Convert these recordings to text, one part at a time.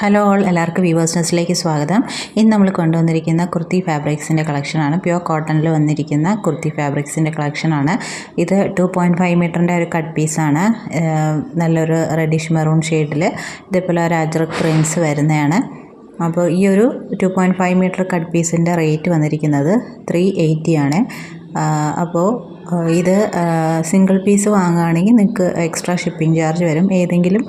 Hello all, എല്ലാവർക്കും weavers ന്യൂസിലേക്ക് സ്വാഗതം. ഇന്ന് നമ്മൾ കൊണ്ടുവന്നിരിക്കുന്ന കുർത്തി ഫാബ്രിക്സിൻ്റെ കളക്ഷനാണ്. പ്യുവർ കോട്ടണിൽ വന്നിരിക്കുന്ന കുർത്തി ഫാബ്രിക്സിൻ്റെ കളക്ഷനാണ്. ഇത് 2.5 മീറ്ററിൻ്റെ ഒരു കട്ട് പീസാണ്. നല്ലൊരു റെഡിഷ് മെറൂൺ ഷെയ്ഡിൽ ഇതേപോലെ ഒരു അജ്രക് പ്രിൻസ് വരുന്നതാണ്. അപ്പോൾ ഈ ഒരു 2.5 മീറ്റർ കട്ട് പീസിൻ്റെ റേറ്റ് വന്നിരിക്കുന്നത് 380 ആണ്. അപ്പോൾ ഇത് സിംഗിൾ പീസ് വാങ്ങുകയാണെങ്കിൽ നിങ്ങൾക്ക് എക്സ്ട്രാ ഷിപ്പിംഗ് ചാർജ് വരും. ഏതെങ്കിലും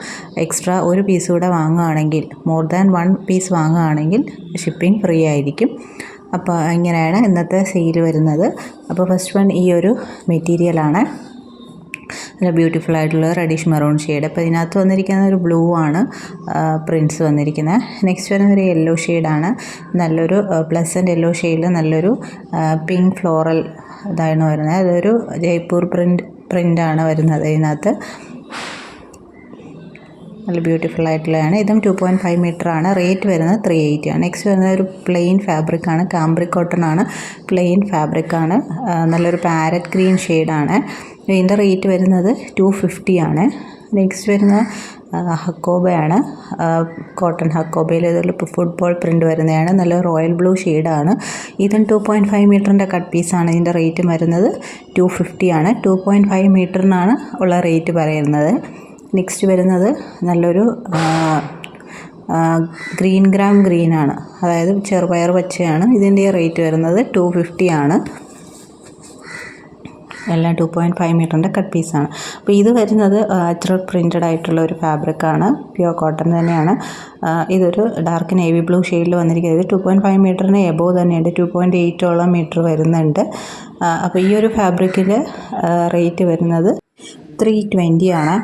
എക്സ്ട്രാ ഒരു പീസ് കൂടെ വാങ്ങുകയാണെങ്കിൽ, മോർ ദാൻ 1 പീസ് വാങ്ങുകയാണെങ്കിൽ ഷിപ്പിംഗ് ഫ്രീ ആയിരിക്കും. അപ്പോൾ ഇങ്ങനെയാണ് ഇന്നത്തെ സെയിൽ വരുന്നത്. അപ്പോൾ ഫസ്റ്റ് വൺ ഈ ഒരു മെറ്റീരിയലാണ്. നല്ല ബ്യൂട്ടിഫുൾ ആയിട്ടുള്ള റെഡിഷ് മെറൂൺ ഷെയ്ഡ്. അപ്പോൾ ഇതിനകത്ത് വന്നിരിക്കുന്ന ഒരു ബ്ലൂ ആണ് പ്രിൻസ് വന്നിരിക്കുന്നത്. നെക്സ്റ്റ് വരുന്ന ഒരു യെല്ലോ ഷെയ്ഡാണ്. നല്ലൊരു പ്ലസൻറ്റ് യെല്ലോ ഷെയ്ഡിൽ നല്ലൊരു പിങ്ക് ഫ്ലോറൽ ഇതാണ് വരുന്നത്. അതൊരു ജയ്പൂർ പ്രിൻ്റാണ് വരുന്നത്. ഇതിനകത്ത് നല്ല ബ്യൂട്ടിഫുൾ ആയിട്ടുള്ളതാണ്. ഇതും 2.5 മീറ്റർ ആണ്. റേറ്റ് വരുന്നത് 380 ആണ്. നെക്സ്റ്റ് വരുന്നത് ഒരു പ്ലെയിൻ ഫാബ്രിക്കാണ്. കാംബ്രിക് കോട്ടൺ ആണ്. പ്ലെയിൻ ഫാബ്രിക്കാണ്. നല്ലൊരു പാരറ്റ് ഗ്രീൻ ഷെയ്ഡാണ്. ഇതിൻ്റെ റേറ്റ് വരുന്നത് 250 ആണ്. നെക്സ്റ്റ് വരുന്ന ഹക്കോബയാണ്. കോട്ടൺ ഹക്കോബയിൽ ഇതൊരു ഫുട്ബോൾ പ്രിൻ്റ് വരുന്നതാണ്. നല്ല റോയൽ ബ്ലൂ ഷെയ്ഡാണ്. ഇതും 2.5 മീറ്ററിൻ്റെ കട്ട് പീസാണ്. ഇതിൻ്റെ റേറ്റ് വരുന്നത് 250 ആണ്. 2.5 മീറ്ററിനാണ് ഉള്ള റേറ്റ് പറയുന്നത്. നെക്സ്റ്റ് വരുന്നത് നല്ലൊരു ഗ്രാം ഗ്രീനാണ്, അതായത് ചെറുപയർ പച്ചയാണ്. ഇതിൻ്റെ റേറ്റ് വരുന്നത് 250 ആണ്. എല്ലാം 2.5 മീറ്ററിൻ്റെ കട്ട് പീസാണ്. അപ്പോൾ ഇത് വരുന്നത് അജ്രക് പ്രിൻറ്റഡ് ആയിട്ടുള്ള ഒരു ഫാബ്രിക്കാണ്. പ്യുവർ കോട്ടൺ തന്നെയാണ്. ഇതൊരു ഡാർക്ക് നേവി ബ്ലൂ ഷെയ്ഡിൽ വന്നിരിക്കുന്നത്. 2.5 മീറ്ററിന് എബോവ് തന്നെയുണ്ട്. 2.8 മീറ്റർ വരുന്നുണ്ട്. അപ്പോൾ ഈ ഒരു ഫാബ്രിക്കിൽ റേറ്റ് വരുന്നത് 320 ആണ്.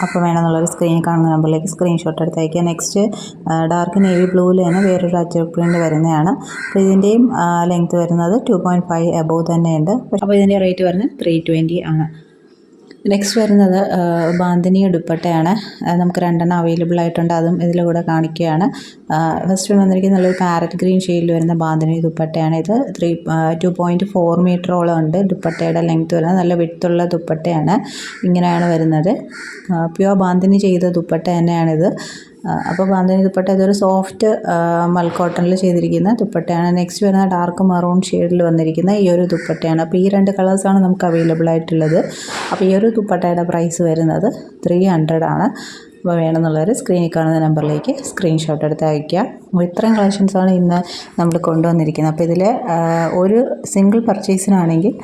അപ്പോൾ വേണമെന്നുള്ളൊരു സ്ക്രീനിൽ കാണുന്ന നമ്പറിലേക്ക് സ്ക്രീൻഷോട്ട് എടുത്ത് അയക്കുക. നെക്സ്റ്റ് ഡാർക്ക് നേവി ബ്ലൂവിൽ തന്നെ വേറൊരു അജ്രക് പ്രിൻ്റ് വരുന്നതാണ്. അപ്പോൾ ഇതിൻ്റെയും ലെങ്ത്ത് വരുന്നത് 2.5 എബോവ് തന്നെയുണ്ട്. അപ്പോൾ ഇതിൻ്റെ റേറ്റ് വരുന്നത് 320 ആണ്. നെക്സ്റ്റ് വരുന്നത് ബാന്തിനി ദുപ്പട്ടയാണ്. നമുക്ക് 2 അവൈലബിൾ ആയിട്ടുണ്ട്. അതും ഇതിലൂടെ കാണിക്കുകയാണ്. ഫസ്റ്റ് വന്നിരിക്കുന്നത് നല്ലൊരു പാരറ്റ് ഗ്രീൻ ഷെയ്ഡിൽ വരുന്ന ബാന്തിനി ദുപ്പട്ടയാണ്. ഇത് 2.4 മീറ്ററോളം ഉണ്ട്. ദുപ്പട്ടയുടെ ലെങ്ത്ത് വരുന്നത് നല്ല വിട്ടുള്ള ദുപ്പട്ടയാണ്. ഇങ്ങനെയാണ് വരുന്നത്. പ്യുവർ ബാന്തിനി ചെയ്ത ദുപ്പട്ട തന്നെയാണിത്. അപ്പോൾ ബാന്തിനി ദുപ്പട്ട ഇതൊരു സോഫ്റ്റ് മൽക്കോട്ടണിൽ ചെയ്തിരിക്കുന്ന ദുപ്പട്ടയാണ്. നെക്സ്റ്റ് വരുന്ന ഡാർക്ക് മെറൂൺ ഷെയ്ഡിൽ വന്നിരിക്കുന്ന ഈ ഒരു ദുപ്പട്ടയാണ്. അപ്പോൾ ഈ 2 കളേഴ്സാണ് നമുക്ക് അവൈലബിൾ ആയിട്ടുള്ളത്. അപ്പോൾ ഈ ഒരു ദുപ്പട്ടയുടെ പ്രൈസ് വരുന്നത് 300 ആണ്. അപ്പോൾ വേണമെന്നുള്ളവർ സ്ക്രീനിൽ കാണുന്ന നമ്പറിലേക്ക് സ്ക്രീൻഷോട്ട് എടുത്ത് അയയ്ക്കുക. അപ്പോൾ ഇത്രയും കളക്ഷൻസാണ് ഇന്ന് നമ്മൾ കൊണ്ടുവന്നിരിക്കുന്നത്. അപ്പോൾ ഇതിൽ ഒരു സിംഗിൾ പർച്ചേസിനാണെങ്കിൽ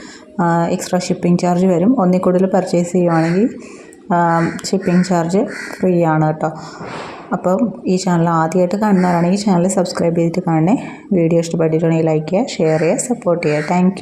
എക്സ്ട്രാ ഷിപ്പിംഗ് ചാർജ് വരും. ഒന്നിൽ കൂടുതൽ പർച്ചേസ് ചെയ്യുവാണെങ്കിൽ ഷിപ്പിംഗ് ചാർജ് ഫ്രീ ആണ് കേട്ടോ. അപ്പം ഈ ചാനൽ ആദ്യമായിട്ട് കാണുന്നവരാണെങ്കിൽ ചാനൽ സബ്സ്ക്രൈബ് ചെയ്തിട്ട് കാണണേ. വീഡിയോ ഇഷ്ടപ്പെട്ടിട്ടുണ്ടെങ്കിൽ ലൈക്ക് ചെയ്യുക, ഷെയർ ചെയ്യുക, സപ്പോർട്ട് ചെയ്യുക. താങ്ക്